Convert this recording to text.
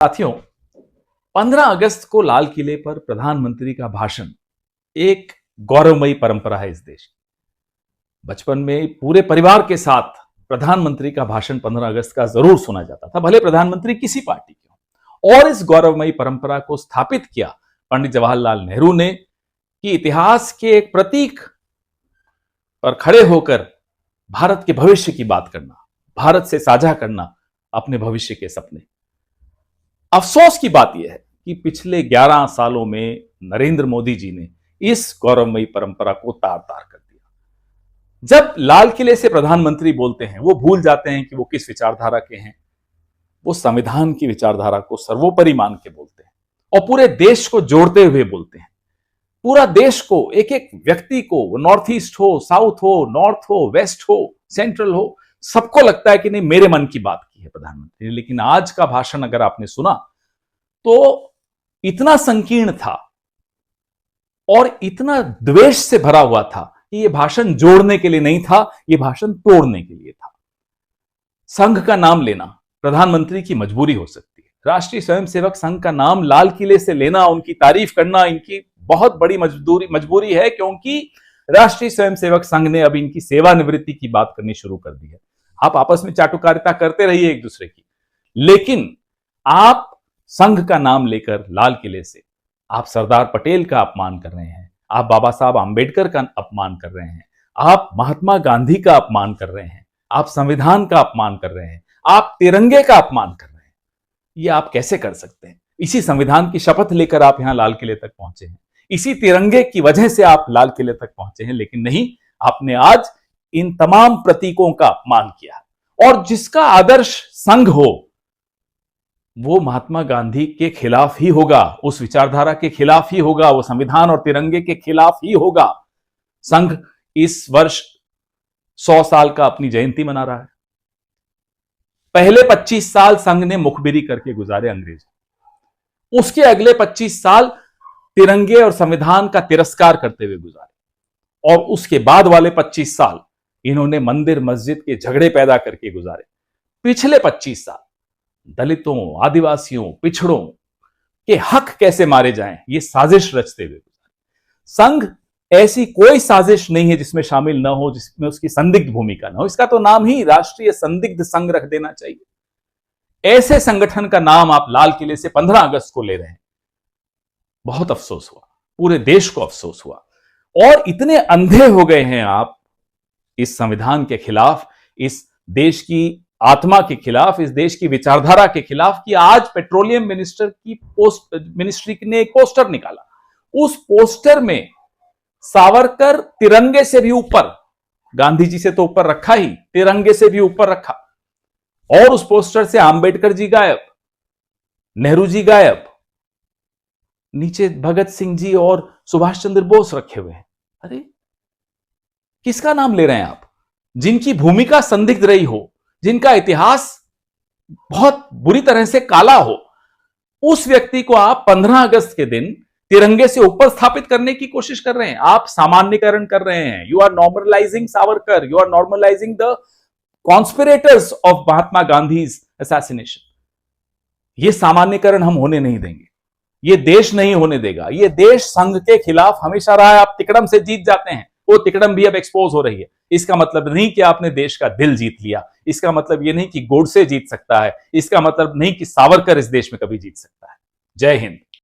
साथियों, 15 अगस्त को लाल किले पर प्रधानमंत्री का भाषण एक गौरवमयी परंपरा है इस देश की। बचपन में पूरे परिवार के साथ प्रधानमंत्री का भाषण 15 अगस्त का जरूर सुना जाता था, भले प्रधानमंत्री किसी पार्टी के हो। और इस गौरवमयी परंपरा को स्थापित किया पंडित जवाहरलाल नेहरू ने कि इतिहास के एक प्रतीक पर खड़े होकर भारत के भविष्य की बात करना, भारत से साझा करना अपने भविष्य के सपने। अफसोस की बात यह है कि पिछले 11 सालों में नरेंद्र मोदी जी ने इस गौरवमयी परंपरा को तार तार कर दिया। जब लाल किले से प्रधानमंत्री बोलते हैं, वो भूल जाते हैं कि वो किस विचारधारा के हैं। वो संविधान की विचारधारा को सर्वोपरि मान के बोलते हैं और पूरे देश को जोड़ते हुए बोलते हैं। पूरा देश को, एक एक व्यक्ति को, नॉर्थ ईस्ट हो, साउथ हो, नॉर्थ हो, वेस्ट हो, सेंट्रल हो, सबको लगता है कि नहीं, मेरे मन की बात की है प्रधानमंत्री ने। लेकिन आज का भाषण अगर आपने सुना तो इतना संकीर्ण था और इतना द्वेष से भरा हुआ था कि यह भाषण जोड़ने के लिए नहीं था, यह भाषण तोड़ने के लिए था। संघ का नाम लेना प्रधानमंत्री की मजबूरी हो सकती है। राष्ट्रीय स्वयंसेवक संघ का नाम लाल किले से लेना, उनकी तारीफ करना इनकी बहुत बड़ी मजबूरी है, क्योंकि राष्ट्रीय स्वयंसेवक संघ ने अब इनकी सेवानिवृत्ति की बात करनी शुरू कर दी है। आप आपस में चाटुकारिता करते रहिए एक दूसरे की, लेकिन आप संघ का नाम लेकर लाल किले से आप सरदार पटेल का अपमान कर रहे हैं, आप बाबा साहब आंबेडकर का अपमान कर रहे हैं, आप महात्मा गांधी का अपमान कर रहे हैं, आप संविधान का अपमान कर रहे हैं, आप तिरंगे का अपमान कर रहे हैं। ये आप कैसे कर सकते हैं? इसी संविधान की शपथ लेकर आप यहां लाल किले तक पहुंचे हैं, इसी तिरंगे की वजह से आप लाल किले तक पहुंचे हैं, लेकिन नहीं, आपने आज इन तमाम प्रतीकों का अपमान किया। और जिसका आदर्श संघ हो वो महात्मा गांधी के खिलाफ ही होगा, उस विचारधारा के खिलाफ ही होगा, वो संविधान और तिरंगे के खिलाफ ही होगा। संघ इस वर्ष 100 साल का अपनी जयंती मना रहा है। पहले 25 साल संघ ने मुखबिरी करके गुजारे अंग्रेज, उसके अगले 25 साल तिरंगे और संविधान का तिरस्कार करते हुए गुजारे, और उसके बाद वाले 25 साल इन्होंने मंदिर मस्जिद के झगड़े पैदा करके गुजारे। पिछले 25 साल दलितों, आदिवासियों, पिछड़ों के हक कैसे मारे जाएं, ये साजिश रचते हुए गुजारे। संघ ऐसी कोई साजिश नहीं है जिसमें शामिल ना हो, जिसमें उसकी संदिग्ध भूमिका ना हो। इसका तो नाम ही राष्ट्रीय संदिग्ध संघ रख देना चाहिए। ऐसे संगठन का नाम आप लाल किले से 15 अगस्त को ले रहे हैं। बहुत अफसोस हुआ, पूरे देश को अफसोस हुआ। और इतने अंधे हो गए हैं आप इस संविधान के खिलाफ, इस देश की आत्मा के खिलाफ, इस देश की विचारधारा के खिलाफ, कि आज पेट्रोलियम मिनिस्ट्री ने एक पोस्टर निकाला। उस पोस्टर में सावरकर तिरंगे से भी ऊपर, गांधी जी से तो ऊपर रखा ही, तिरंगे से भी ऊपर रखा, और उस पोस्टर से आंबेडकर जी गायब, नेहरू जी गायब, नीचे भगत सिंह जी और सुभाष चंद्र बोस रखे हुए हैं। अरे किसका नाम ले रहे हैं आप? जिनकी भूमिका संदिग्ध रही हो, जिनका इतिहास बहुत बुरी तरह से काला हो, उस व्यक्ति को आप 15 अगस्त के दिन तिरंगे से ऊपर स्थापित करने की कोशिश कर रहे हैं। आप सामान्यकरण कर रहे हैं। You are normalising Savarkar, you are normalising the conspirators of Mahatma Gandhi's assassination. यह सामान्यकरण हम होने नहीं देंगे, ये देश नहीं होने देगा। ये देश संघ के खिलाफ हमेशा रहा है। आप तिकड़म से जीत जाते हैं, वो तिकड़म भी अब एक्सपोज हो रही है। इसका मतलब नहीं कि आपने देश का दिल जीत लिया, इसका मतलब ये नहीं कि गोडसे जीत सकता है, इसका मतलब नहीं कि सावरकर इस देश में कभी जीत सकता है। जय हिंद।